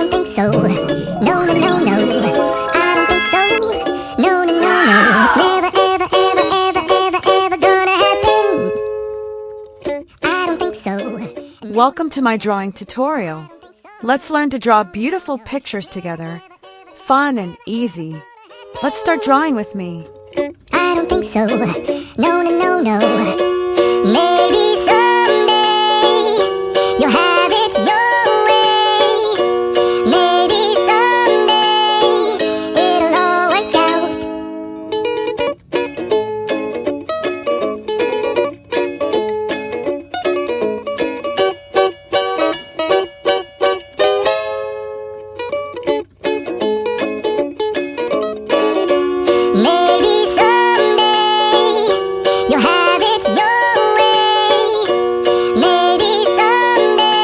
don't think so. No, no, no, no. I don't think so. No, no, no, no. It's never, ever, ever, ever, ever, ever gonna happen. I don't think so. Welcome to my drawing tutorial. Let's learn to draw beautiful pictures together. Fun and easy. Let's start drawing with me. I don't think so. No, no, no, no. Maybe someday you'll have it your way. Maybe someday it'll all work out. Maybe someday you'll have it your way. Maybe someday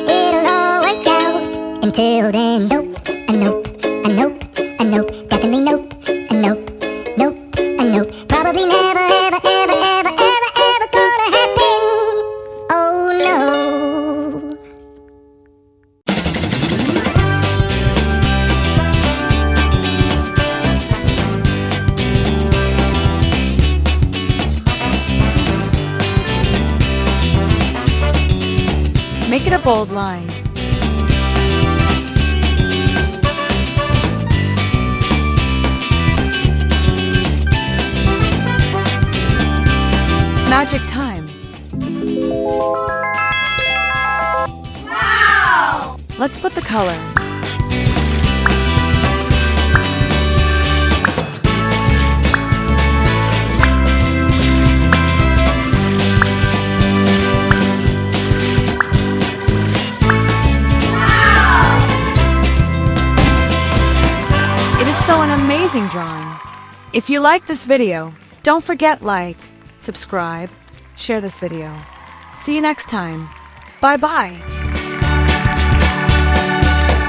it'll all work out. Until then, nope, a nope, a nope, a nope, definitely nope, a nope, nope, a nope. Probably never, ever, ever, ever, ever, ever gonna happen. Oh no. Make it a bold line. Magic time. Wow! Let's put the color. It is so an amazing drawing. If you like this video, don't forget like, subscribe, share this video. See you next time. Bye-bye.